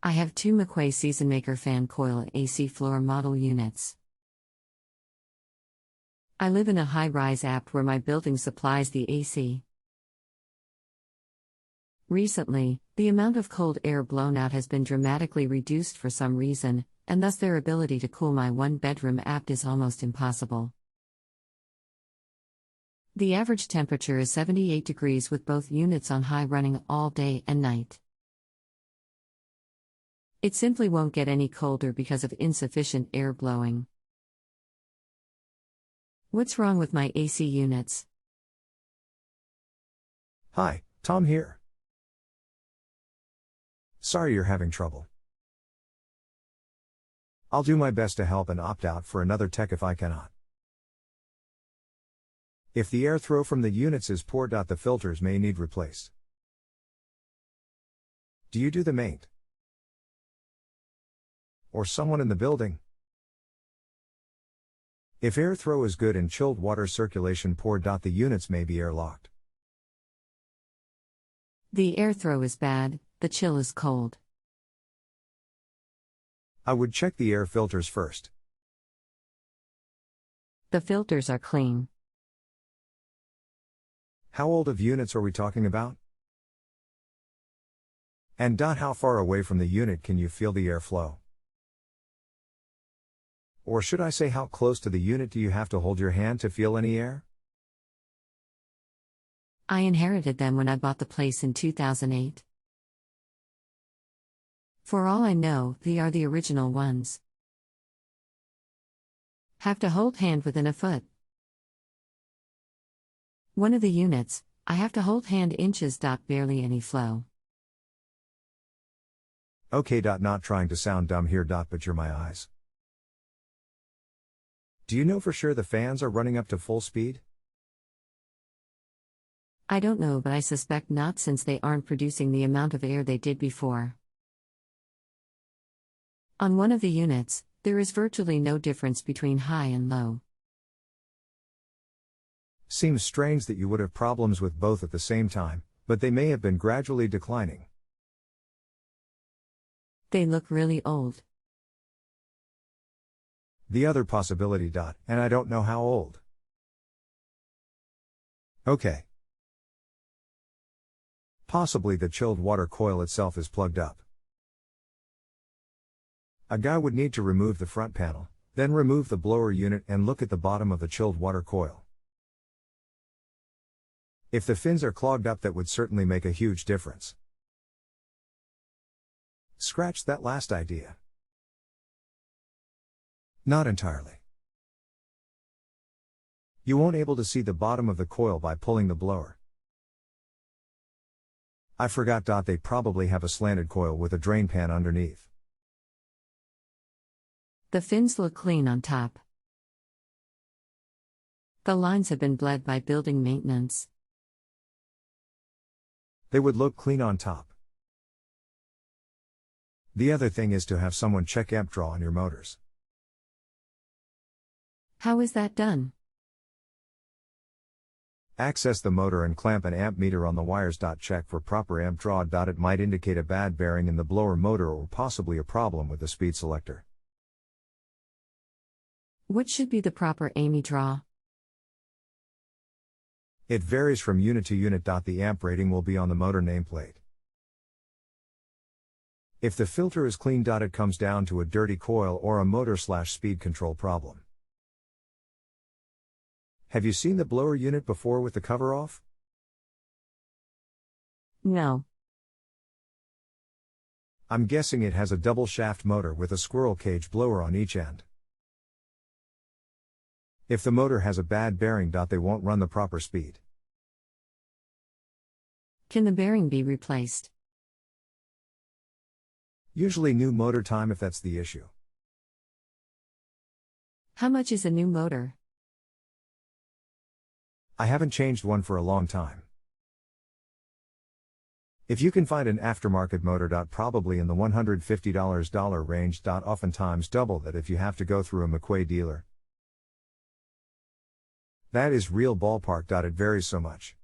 I have two McQuay seasonmaker fan coil AC floor model units. I live in a high-rise apt where my building supplies the AC. Recently, the amount of cold air blown out has been dramatically reduced for some reason, and thus their ability to cool my one-bedroom apt is almost impossible. The average temperature is 78 degrees with both units on high running all day and night. It simply won't get any colder because of insufficient air blowing. What's wrong with my AC units? Hi, Tom here. Sorry you're having trouble. I'll do my best to help and opt out for another tech if I cannot. If the airflow from the units is poor, the filters may need replaced. Do you do the maint? Or someone in the building? If airflow is good and chilled water circulation poor, the units may be airlocked. The airflow is bad, the chill is cold. I would check the air filters first. The filters are clean. How old of units are we talking about? And how far away from the unit can you feel the airflow? Or should I say, how close to the unit do you have to hold your hand to feel any air? I inherited them when I bought the place in 2008. For all I know, they are the original ones. Have to hold hand within a foot. One of the units, I have to hold hand inches. Barely any flow. Okay. Not trying to sound dumb here. But you're my eyes. Do you know for sure the fans are running up to full speed? I don't know, but I suspect not, since they aren't producing the amount of air they did before. On one of the units, there is virtually no difference between high and low. Seems strange that you would have problems with both at the same time, but they may have been gradually declining. They look really old. The other possibility. And I don't know how old. Okay. Possibly the chilled water coil itself is plugged up. A guy would need to remove the front panel, then remove the blower unit and look at the bottom of the chilled water coil. If the fins are clogged up, that would certainly make a huge difference. Scratch that last idea. Not entirely. You won't able to see the bottom of the coil by pulling the blower. I forgot. They probably have a slanted coil with a drain pan underneath. The fins look clean on top. The lines have been bled by building maintenance. They would look clean on top. The other thing is to have someone check amp draw on your motors. How is that done? Access the motor and clamp an amp meter on the wires. Check for proper amp draw. It might indicate a bad bearing in the blower motor or possibly a problem with the speed selector. What should be the proper AMI draw? It varies from unit to unit. The amp rating will be on the motor nameplate. If the filter is clean, it comes down to a dirty coil or a motor/speed control problem. Have you seen the blower unit before with the cover off? No. I'm guessing it has a double shaft motor with a squirrel cage blower on each end. If the motor has a bad bearing, they won't run the proper speed. Can the bearing be replaced? Usually new motor time if that's the issue. How much is a new motor? I haven't changed one for a long time. If you can find an aftermarket motor, probably in the $150 range, oftentimes double that if you have to go through a McQuay dealer. That is real ballpark. It varies so much.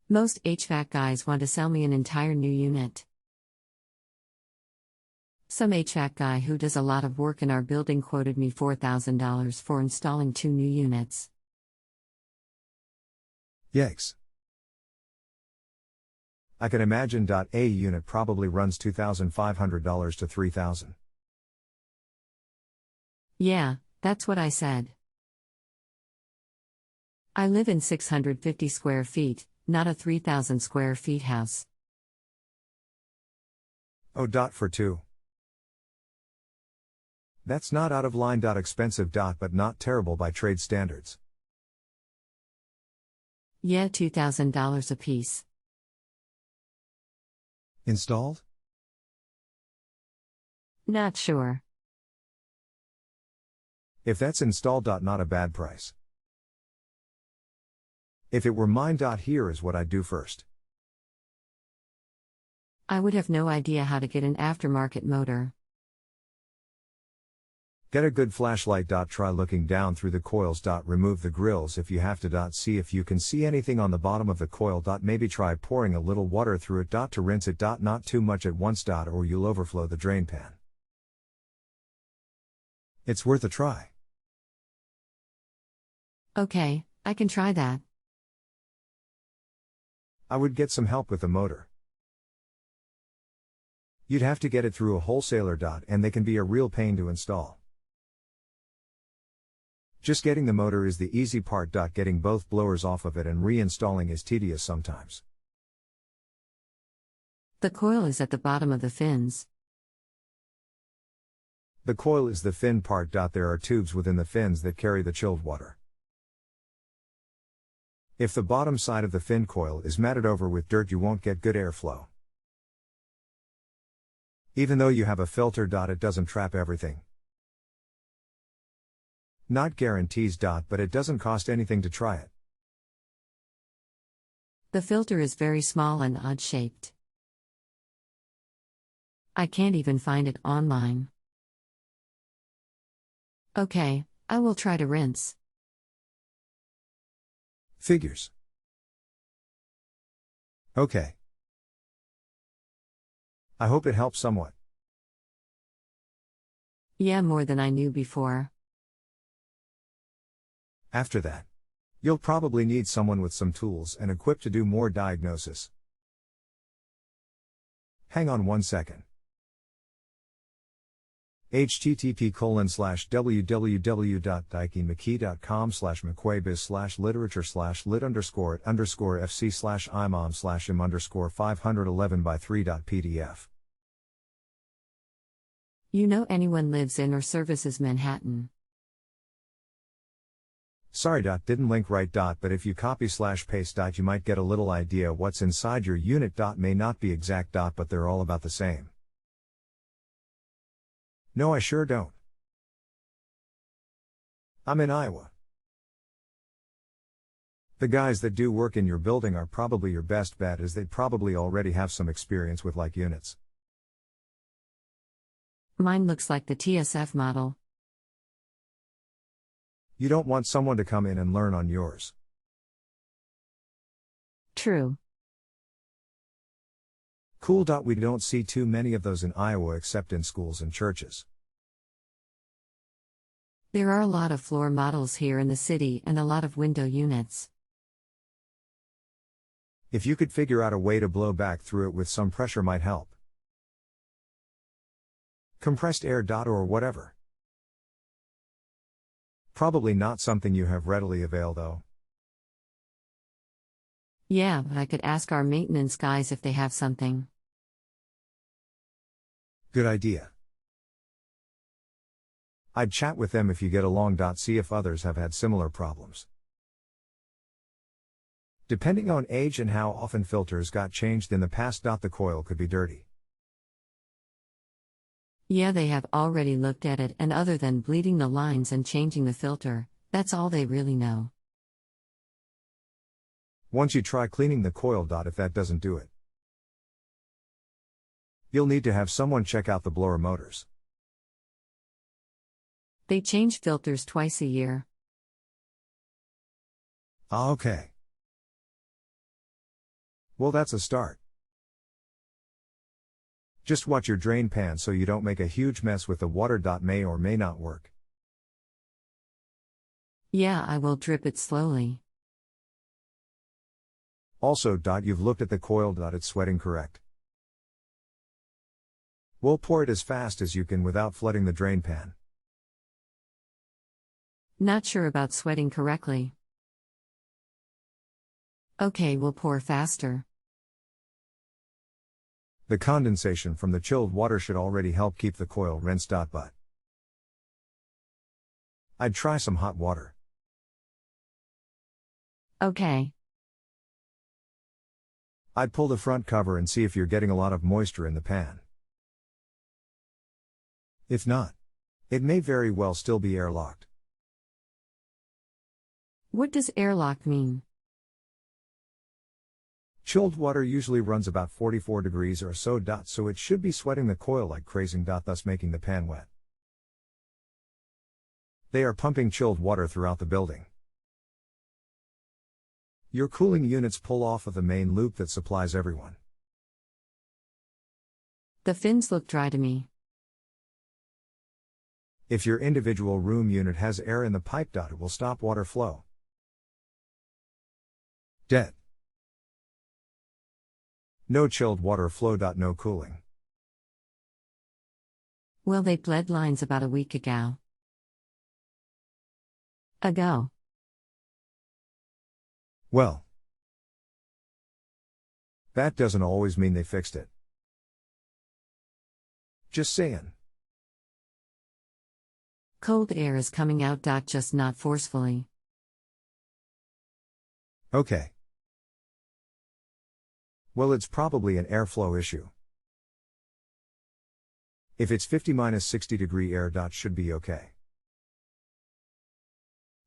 Most HVAC guys want to sell me an entire new unit. Some HVAC guy who does a lot of work in our building quoted me $4,000 for installing 2 new units. Yikes. I can imagine. A unit probably runs $2,500 to $3,000. Yeah, that's what I said. I live in 650 square feet, not a 3,000 square feet house. Oh. For 2. That's not out of line. Expensive. But not terrible by trade standards. Yeah, $2,000 a piece. Installed? Not sure. If that's installed. Not a bad price. If it were mine. Here is what I'd do first. I would have no idea how to get an aftermarket motor. Get a good flashlight. Try looking down through the coils. Remove the grills if you have to. See if you can see anything on the bottom of the coil. Maybe try pouring a little water through it. To rinse it. Not too much at once. Or you'll overflow the drain pan. It's worth a try. Okay, I can try that. I would get some help with the motor. You'd have to get it through a wholesaler. And they can be a real pain to install. Just getting the motor is the easy part. Getting both blowers off of it and reinstalling is tedious sometimes. The coil is at the bottom of the fins. The coil is the fin part. There are tubes within the fins that carry the chilled water. If the bottom side of the fin coil is matted over with dirt, you won't get good airflow. Even though you have a filter. It doesn't trap everything. Not guarantees. But it doesn't cost anything to try it. The filter is very small and odd-shaped. I can't even find it online. Okay, I will try to rinse. Figures. Okay. I hope it helps somewhat. Yeah, more than I knew before. After that, you'll probably need someone with some tools and equipped to do more diagnosis. Hang on 1 second. http://www.dikemckey.com/mcquay/literature/lit_fc/imam/511by3.pdf. You know anyone lives in or services Manhattan? Sorry. Didn't link right. But if you copy/paste. You might get a little idea what's inside your unit. May not be exact. But they're all about the same. No, I sure don't. I'm in Iowa. The guys that do work in your building are probably your best bet, as they probably already have some experience with like units. Mine looks like the TSF model. You don't want someone to come in and learn on yours. True. Cool. We don't see too many of those in Iowa except in schools and churches. There are a lot of floor models here in the city and a lot of window units. If you could figure out a way to blow back through it with some pressure might help. Compressed air. Or whatever. Probably not something you have readily available though. Yeah, but I could ask our maintenance guys if they have something. Good idea. I'd chat with them if you get along. See if others have had similar problems. Depending on age and how often filters got changed in the past. The coil could be dirty. Yeah, they have already looked at it, and other than bleeding the lines and changing the filter, that's all they really know. Once you try cleaning the coil. If that doesn't do it, you'll need to have someone check out the blower motors. They change filters twice a year. Okay. Well, that's a start. Just watch your drain pan so you don't make a huge mess with the water. May or may not work. Yeah, I will drip it slowly. Also. You've looked at the coil. It's sweating correct. We'll pour it as fast as you can without flooding the drain pan. Not sure about sweating correctly. Okay, we'll pour faster. The condensation from the chilled water should already help keep the coil rinsed. But I'd try some hot water. Okay. I'd pull the front cover and see if you're getting a lot of moisture in the pan. If not, it may very well still be airlocked. What does airlock mean? Chilled water usually runs about 44 degrees or so. So it should be sweating the coil like crazy. Thus making the pan wet. They are pumping chilled water throughout the building. Your cooling units pull off of the main loop that supplies everyone. The fins look dry to me. If your individual room unit has air in the pipe. It will stop water flow. Dead. No chilled water flow. No cooling. Well, they bled lines about a week ago. Well, that doesn't always mean they fixed it. Just saying. Cold air is coming out. Just not forcefully. Okay. Well, it's probably an airflow issue. If it's 50-60 degree air. Should be okay.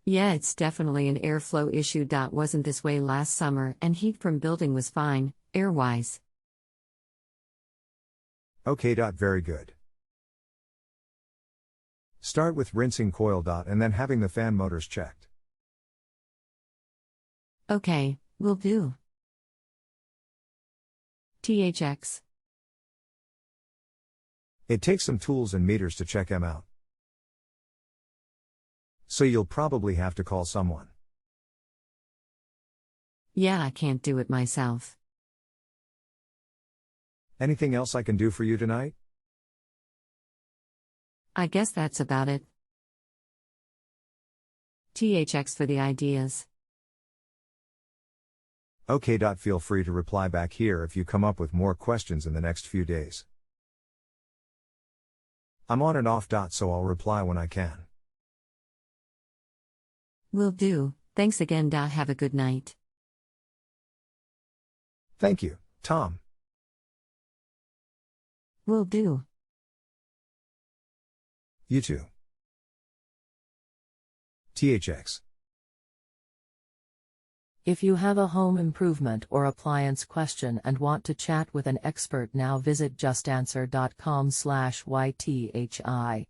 Yeah, it's definitely an airflow issue. Wasn't this way last summer, and heat from building was fine, air-wise. Okay. Very good. Start with rinsing coil. And then having the fan motors checked. Okay, will do. THX. It takes some tools and meters to check them out. So you'll probably have to call someone. Yeah, I can't do it myself. Anything else I can do for you tonight? I guess that's about it. THX for the ideas. Okay. Feel free to reply back here if you come up with more questions in the next few days. I'm on and off. So I'll reply when I can. Will do. Thanks again. Have a good night. Thank you, Tom. Will do. You too. THX. If you have a home improvement or appliance question and want to chat with an expert now, visit justanswer.com/YTHI.